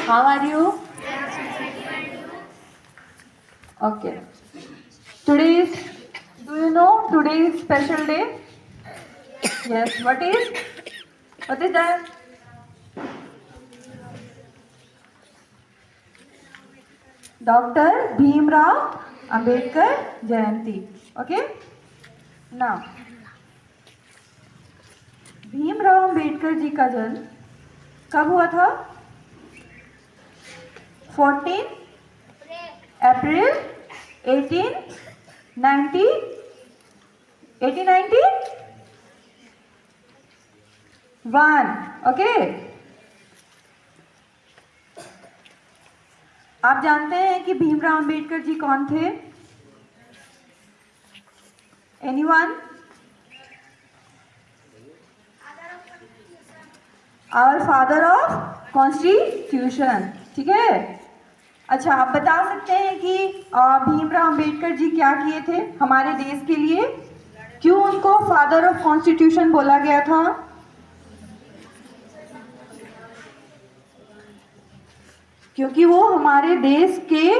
How are you? Okay. Today is, do you know today is special day? Yes. What is? What is that? Dr. Bhimrao Ambedkar Jayanti. Okay. Now, Bhimrao Ambedkar ji का जन्म कब हुआ था? 14 अप्रैल 1890 1891. Okay. आप जानते हैं कि भीमराव अंबेडकर जी कौन थे? Anyone? Our father of constitution. ठीक है. अच्छा, आप बता सकते हैं कि भीमराव अंबेडकर जी क्या किए थे हमारे देश के लिए? क्यों उनको फादर ऑफ कॉन्स्टिट्यूशन बोला गया था? क्योंकि वो हमारे देश के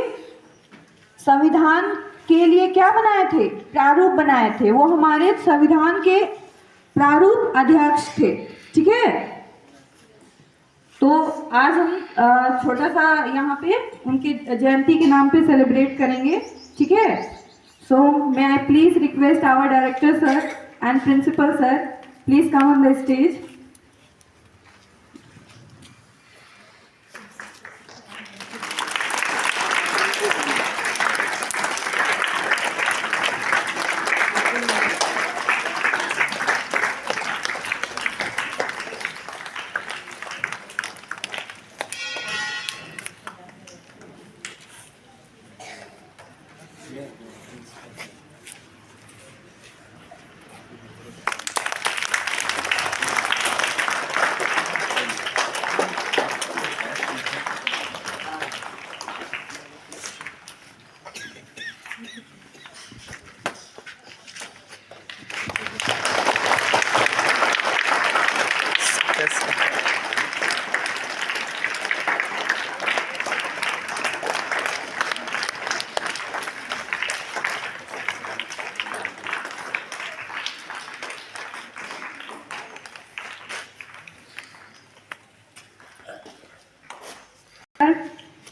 संविधान के लिए क्या बनाए थे? प्रारूप बनाए थे. वो हमारे संविधान के प्रारूप अध्यक्ष थे. ठीक है. तो आज हम छोटा सा यहाँ पे उनके जयंती के नाम पे सेलिब्रेट करेंगे. ठीक है. So may I please request our director sir and principal sir, please come on the stage.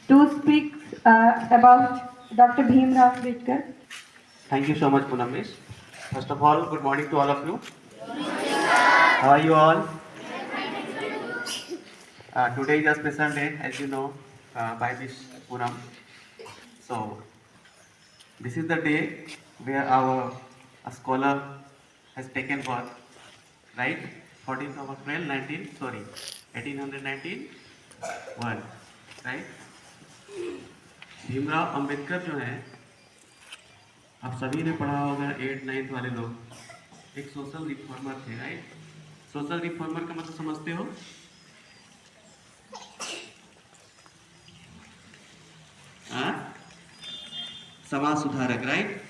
To speak about Dr. Bhimrao Ambedkar. Thank you so much, Punamesh. First of all, good morning to all of you. How are you all? Today is a special day, as you know, by this Punam. So, this is the day where a scholar has taken birth, right? 14th of April 1891, right? Bhimrao Ambedkar जो है, आप सभी ने पढ़ा होगा 8th 9th वाले लोग, एक सोशल रिफॉर्मर थे, राइट? सोशल रिफॉर्मर का मतलब समझते हो? समाज सुधारक, राइट?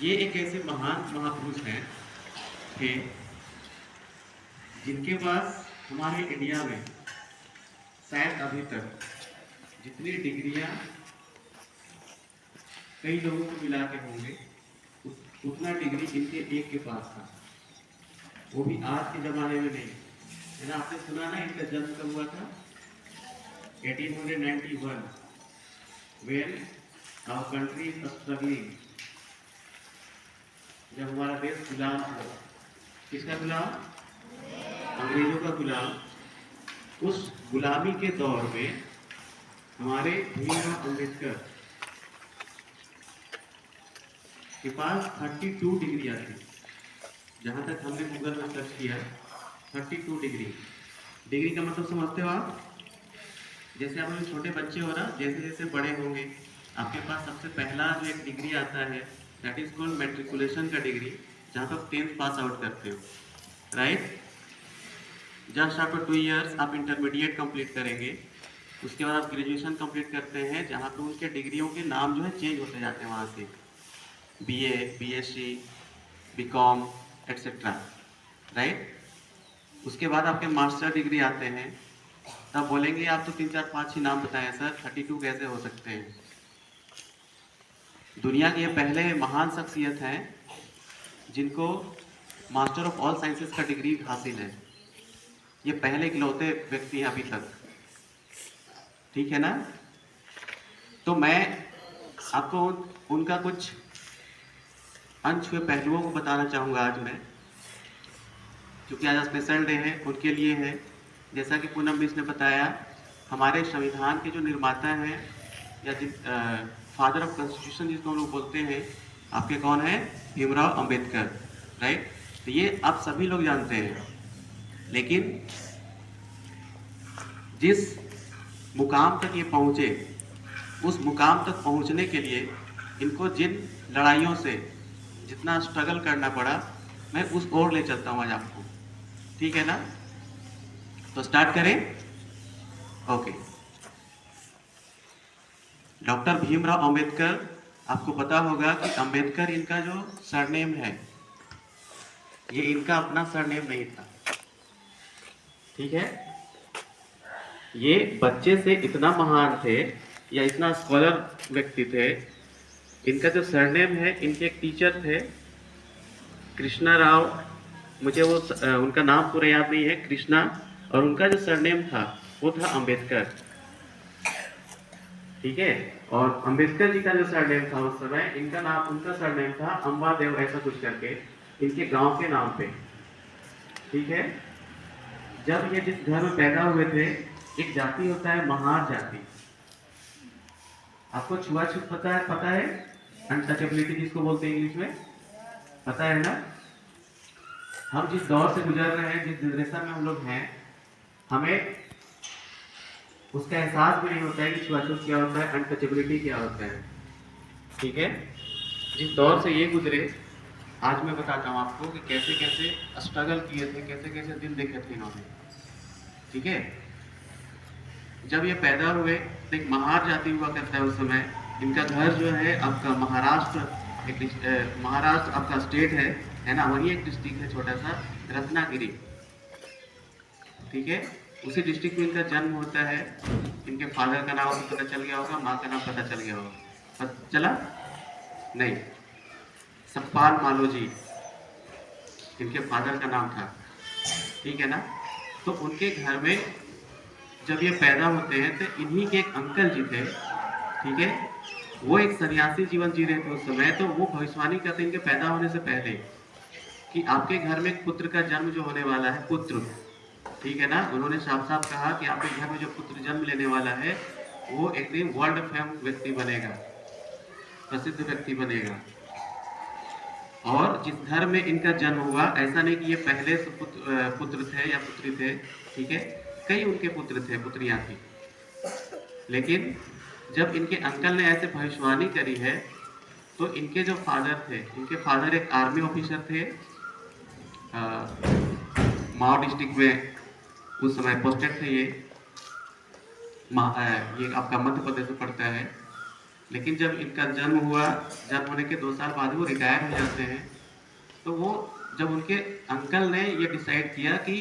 ये एक ऐसे महान महापुरुष हैं कि जिनके पास हमारे इंडिया में शायद अभी तक जितनी डिग्रियां कई लोगों को मिला के होंगे, उतना डिग्री इनके एक के पास था. वो भी आज के जमाने में नहीं है ना. आपने सुना ना इनका जन्म कब हुआ था? 1891, when our country is struggling. जब हमारा देश गुलाम था. किसका गुलाम? अंग्रेजों का गुलाम. उस गुलामी के दौर में हमारे भीमराव अंबेडकर के पास 32 डिग्रियां थी. जहां तक हमने गूगल में सर्च किया, 32 डिग्री. डिग्री का मतलब समझते हो आप? जैसे आप छोटे बच्चे हो ना, जैसे जैसे बड़े होंगे आपके पास सबसे पहला जो एक डिग्री आता है, दैट इज कॉल्ड मैट्रिकुलेशन का डिग्री, जहाँ पर 10th पास आउट करते हो, राइट? जस्ट आफ्टर 2 years आप इंटरमीडिएट कंप्लीट करेंगे. उसके बाद आप ग्रेजुएशन कंप्लीट करते हैं, जहाँ पे उनके डिग्रियों के नाम जो है चेंज होते जाते हैं वहाँ से. BA, BSc, BCom etcetera, right? उसके बाद आपके मास्टर डिग्री आते हैं, तब बोलेंगे आप तो 3 4 5 ही नाम बताएं सर, 32 कैसे हो सकते हैं। दुनिया के ये पहले महान शख्सियत हैं जिनको मास्टर ऑफ ऑल साइंसेस का डिग्री हासिल है। ये पहले इकलौते व्यक्ति हैं अभी तक, ठीक है ना। तो मैं आपको उनका कुछ अनछुए पहलुओं को बताना चाहूँगा आज मैं, क्योंकि आज स्पेशल डे है, उनके लिए है। जैसा कि पूनम मिस ने बताया, हमारे संविधान के जो निर्माता हैं या फादर ऑफ कॉन्स्टिट्यूशन जिसको हम लोग बोलते हैं, आपके कौन है? भीमराव अंबेडकर, राइट। तो ये आप सभी लोग जानते हैं, लेकिन जिस मुकाम तक ये पहुँचे, उस मुकाम तक पहुँचने के लिए इनको जिन लड़ाइयों से जितना स्ट्रगल करना पड़ा, मैं उस ओर ले चलता हूँ आज आपको, ठीक है ना। तो स्टार्ट करें। ओके। डॉक्टर भीमराव अंबेडकर, आपको पता होगा कि अंबेडकर इनका जो सरनेम है, ये इनका अपना सरनेम नहीं था, ठीक है। ये बच्चे से इतना महान थे या इतना स्कॉलर व्यक्ति थे, इनका जो सरनेम है, इनके एक टीचर थे कृष्णा राव, मुझे वो उनका नाम पूरा याद नहीं है, कृष्णा, और उनका जो सरनेम था वो था अंबेडकर, ठीक है। और अंबेडकर जी का जो सरनेम था उस समय, इनका नाम, उनका सरनेम था अंबादेव, ऐसा कुछ करके, इनके गांव के नाम पे, ठीक है। जब ये जिस घर में पैदा हुए थे, एक जाति होता है महार जाति, आपको छुआछूत पता है, अनटचेबिलिटी जिसको बोलते हैं इंग्लिश में, पता है ना। हम जिस दौर से गुजर रहे हैं, जिस जनरेशन में हम लोग हैं, हमें उसका एहसास भी नहीं होता है कि छुआछूत क्या होता है, अनटचेबिलिटी क्या होता है, ठीक है। जिस दौर से ये गुजरे, आज मैं बताता हूँ आपको कि कैसे कैसे स्ट्रगल किए थे, कैसे कैसे दिन देखे थे इन्होंने, ठीक है। जब ये पैदा हुए तो एक महार जाति हुआ करता है उस समय। इनका घर जो है आपका महाराष्ट्र, महाराष्ट्र आपका स्टेट है ना, वही एक डिस्ट्रिक्ट है छोटा सा, रत्नागिरी, ठीक है। उसी डिस्ट्रिक्ट में इनका जन्म होता है। इनके फादर का नाम पता चल गया होगा, माँ का नाम पता चल गया होगा, पता चला नहीं? सतपाल मालोजी इनके फादर का नाम था, ठीक है ना। तो उनके घर में जब ये पैदा होते हैं तो इन्हीं के एक अंकल जी थे, ठीक है, वो एक सन्यासी जीवन जी रहे थे उस समय। तो वो भविष्यवाणी करते इनके पैदा होने से पहले कि आपके घर में एक पुत्र का जन्म जो होने वाला है, पुत्र, ठीक है ना। उन्होंने साफ साफ कहा कि आपके घर में जो पुत्र जन्म लेने वाला है वो एक दिन वर्ल्ड फेम व्यक्ति बनेगा, प्रसिद्ध व्यक्ति बनेगा। और जिस घर में इनका जन्म हुआ, ऐसा नहीं कि ये पहले से पुत्र थे या पुत्री थे, ठीक है, कई उनके पुत्र थे, पुत्रियां थी। लेकिन जब इनके अंकल ने ऐसे भविष्यवाणी करी है, तो इनके जो फादर थे, इनके फादर एक आर्मी ऑफिसर थे, माओ डिस्ट्रिक्ट में उस समय पोस्टेड थे। ये आपका मध्य प्रदेश में पड़ता है। लेकिन जब इनका जन्म हुआ, जन्म होने के 2 साल बाद वो रिटायर हो जाते हैं। तो वो जब उनके अंकल ने ये डिसाइड किया कि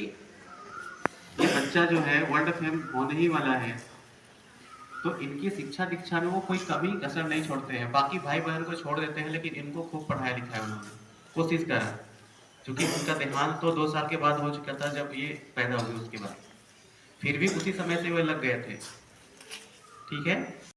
ये बच्चा जो है वर्ल्ड फेम होने ही वाला है, तो इनकी शिक्षा दीक्षा में वो कोई कमी कसर नहीं छोड़ते हैं। बाकी भाई बहन को छोड़ देते हैं, लेकिन इनको खूब पढ़ाया लिखाया उन्होंने, कोशिश करा। क्योंकि उनका देहांत तो 2 साल के बाद हो चुका था जब ये पैदा हुए, उसके बाद फिर भी उसी समय से वे लग गए थे, ठीक है।